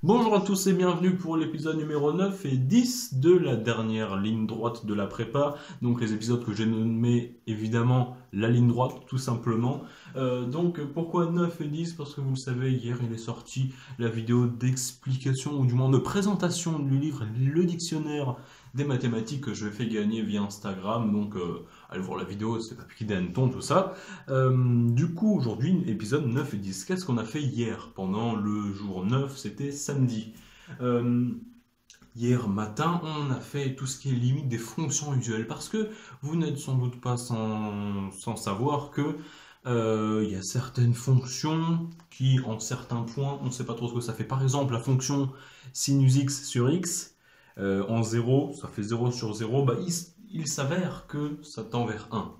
Bonjour à tous et bienvenue pour l'épisode numéro 9 et 10 de la dernière ligne droite de la prépa. Donc les épisodes que j'ai nommés évidemment la ligne droite tout simplement. Donc pourquoi 9 et 10? Parce que vous le savez, hier il est sorti la vidéo d'explication ou du moins de présentation du livre Le Dictionnaire des mathématiques que je fais gagner via Instagram. Donc allez voir la vidéo, c'est pas piqué des hannetons tout ça. Du coup aujourd'hui épisode 9 et 10. Qu'est-ce qu'on a fait hier pendant le jour 9? C'était samedi. Euh, Hier matin, on a fait tout ce qui est limite des fonctions usuelles parce que vous n'êtes sans doute pas sans savoir que il y a certaines fonctions qui, en certains points, on ne sait pas trop ce que ça fait. Par exemple, la fonction sinus x sur x en 0, ça fait 0 sur 0, bah, il s'avère que ça tend vers 1.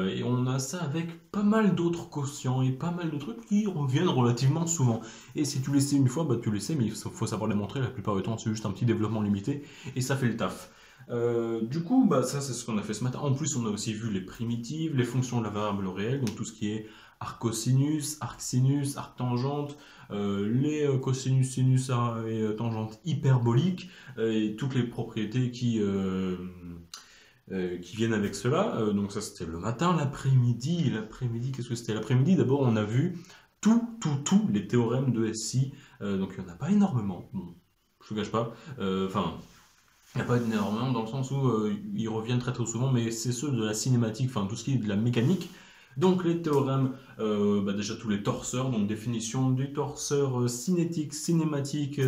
Et on a ça avec pas mal d'autres quotients et pas mal de trucs qui reviennent relativement souvent. Et si tu l'essaies une fois, bah tu l'essaies, mais il faut savoir les montrer. La plupart du temps, c'est juste un petit développement limité et ça fait le taf. Du coup, bah, ça c'est ce qu'on a fait ce matin. En plus, on a aussi vu les primitives, les fonctions de la variable réelle, donc tout ce qui est arcosinus, arcsinus, arctangente, les cosinus, sinus et tangente hyperbolique, et toutes les propriétés qui viennent avec cela. Donc ça c'était le matin, l'après-midi, qu'est-ce que c'était? L'après-midi, d'abord on a vu tous les théorèmes de SI. Donc il n'y en a pas énormément, bon, je ne cache pas. Enfin, il n'y a pas énormément dans le sens où ils reviennent très très souvent, mais c'est ceux de la cinématique, enfin tout ce qui est de la mécanique. Donc les théorèmes, déjà tous les torseurs, donc définition du torseur cinétique, cinématique,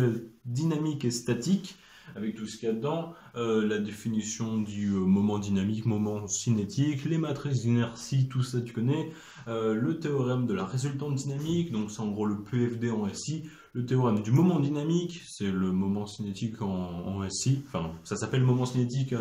dynamique et statique, avec tout ce qu'il y a dedans, la définition du moment dynamique, moment cinétique, les matrices d'inertie, tout ça tu connais, le théorème de la résultante dynamique, donc c'est en gros le PFD en SI, le théorème du moment dynamique, c'est le moment cinétique en SI, enfin ça s'appelle moment cinétique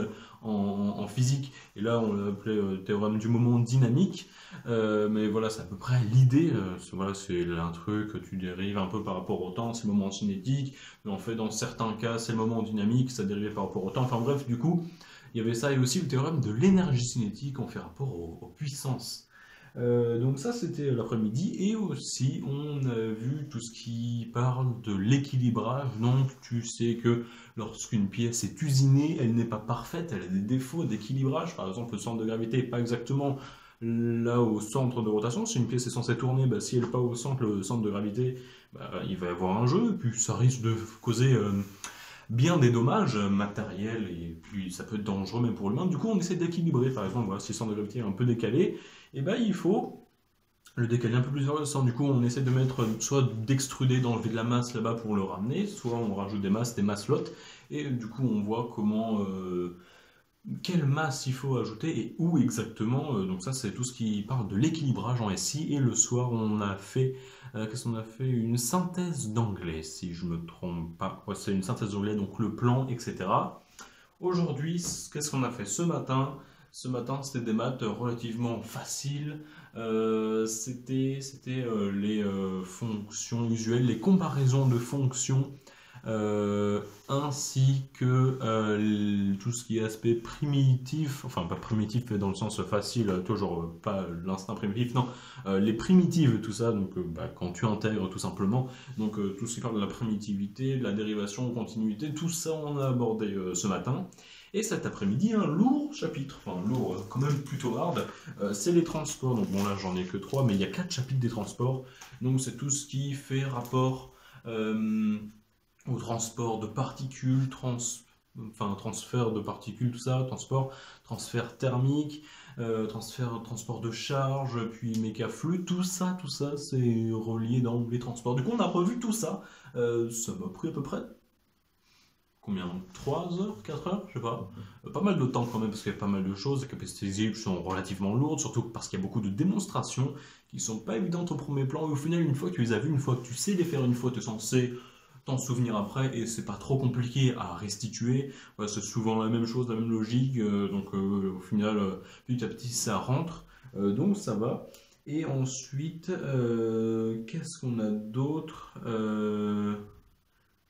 en physique, et là on l'a appelé théorème du moment dynamique, mais voilà c'est à peu près l'idée, voilà, c'est un truc que tu dérives un peu par rapport au temps, c'est le moment cinétique, mais en fait dans certains cas c'est le moment dynamique, ça dérivait par rapport au temps, enfin bref du coup il y avait ça et aussi le théorème de l'énergie cinétique en fait rapport aux puissances. Donc ça c'était l'après-midi et aussi on a vu tout ce qui parle de l'équilibrage. Donc tu sais que lorsqu'une pièce est usinée, elle n'est pas parfaite, elle a des défauts d'équilibrage. Par exemple, le centre de gravité n'est pas exactement là au centre de rotation. Si une pièce est censée tourner, bah, si elle n'est pas au centre, le centre de gravité, bah, il va y avoir un jeu et puis ça risque de causer bien des dommages matériels et puis ça peut être dangereux même pour l'humain. Du coup, on essaie d'équilibrer. Par exemple, voilà, si le centre de gravité est un peu décalé, et ben il faut le décaler un peu plus vers le centre. Du coup, on essaie de mettre soit d'extruder, d'enlever de la masse là-bas pour le ramener, soit on rajoute des masses flottes. Et du coup, on voit comment quelle masse il faut ajouter et où exactement. Donc ça, c'est tout ce qui parle de l'équilibrage en SI. Et le soir, on a fait, qu'est-ce qu'on a fait? Une synthèse d'anglais, si je me trompe pas. Ouais, c'est une synthèse d'anglais, donc le plan, etc. Aujourd'hui, qu'est-ce qu'on a fait ce matin? Ce matin, c'était des maths relativement faciles. C'était les fonctions usuelles, les comparaisons de fonctions, ainsi que tout ce qui est aspect primitif, enfin pas primitif mais dans le sens facile, toujours pas l'instinct primitif, non, les primitives, tout ça, donc quand tu intègres tout simplement, donc tout ce qui parle de la primitivité, de la dérivation, continuité, tout ça on a abordé ce matin. Et cet après-midi, un lourd chapitre, enfin lourd, quand même plutôt hard, c'est les transports. Donc bon là j'en ai que 3, mais il y a 4 chapitres des transports. Donc c'est tout ce qui fait rapport au transport de particules, enfin transfert de particules, tout ça, transfert thermique, transport de charge, puis mécaflux, tout ça c'est relié dans les transports. Du coup on a revu tout ça, ça m'a pris à peu près combien? 3 heures? 4 heures? Je sais pas. Pas mal de temps quand même, parce qu'il y a pas mal de choses. Les capacités exigibles sont relativement lourdes, surtout parce qu'il y a beaucoup de démonstrations qui sont pas évidentes au premier plan. Et au final, une fois que tu les as vues, une fois que tu sais les faire une fois, tu es censé t'en souvenir après, et c'est pas trop compliqué à restituer. Ouais, c'est souvent la même chose, la même logique. Donc au final, petit à petit, ça rentre. Donc ça va. Et ensuite, qu'est-ce qu'on a d'autre?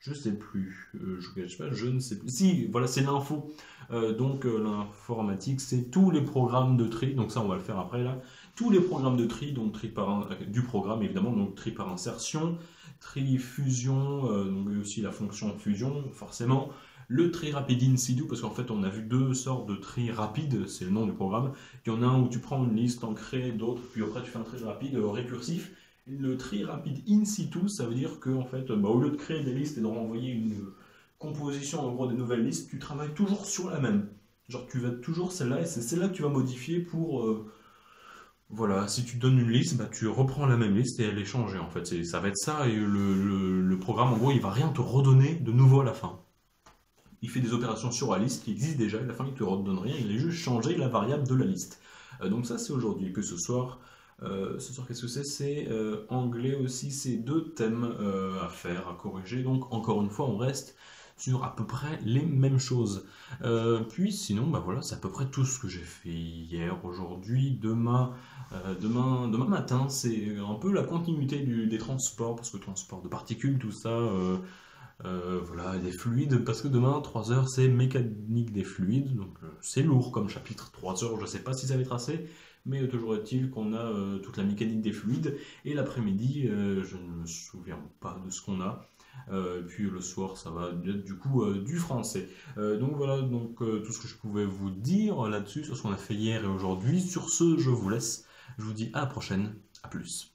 Je sais plus, je ne cache pas, je ne sais plus. Si, voilà, c'est l'info. Donc l'informatique, c'est tous les programmes de tri. Donc ça, on va le faire après là. Tous les programmes de tri, donc tri par du programme évidemment, donc tri par insertion, tri fusion, donc aussi la fonction fusion, forcément. Le tri rapide in situ, parce qu'en fait on a vu deux sortes de tri rapide, c'est le nom du programme. Il y en a un où tu prends une liste ancrée, d'autres, puis après tu fais un tri rapide récursif. Le tri rapide in situ, ça veut dire que en fait, au lieu de créer des listes et de renvoyer une composition en gros des nouvelles listes, tu travailles toujours sur la même. Genre tu vas toujours celle-là et c'est celle-là que tu vas modifier pour voilà, si tu donnes une liste, tu reprends la même liste et elle est changée en fait. Ça va être ça et le programme en gros il va rien te redonner de nouveau à la fin. Il fait des opérations sur la liste qui existe déjà, et à la fin il te redonne rien, il a juste changé la variable de la liste. Donc ça c'est aujourd'hui. Et puis ce soir qu'est-ce que c'est? C'est anglais aussi, c'est deux thèmes à faire, à corriger. Donc encore une fois on reste sur à peu près les mêmes choses. Puis sinon, voilà, c'est à peu près tout ce que j'ai fait hier, aujourd'hui, demain matin. C'est un peu la continuité des transports, parce que transport de particules, tout ça, voilà, des fluides, parce que demain, 3 heures, c'est mécanique des fluides, donc c'est lourd comme chapitre, 3 heures, je sais pas si ça va être assez, mais toujours est-il qu'on a toute la mécanique des fluides, et l'après-midi, je ne me souviens pas de ce qu'on a. Puis le soir, ça va être du coup du français. Donc voilà, tout ce que je pouvais vous dire là-dessus, sur ce qu'on a fait hier et aujourd'hui. Sur ce, je vous laisse. Je vous dis à la prochaine. À plus.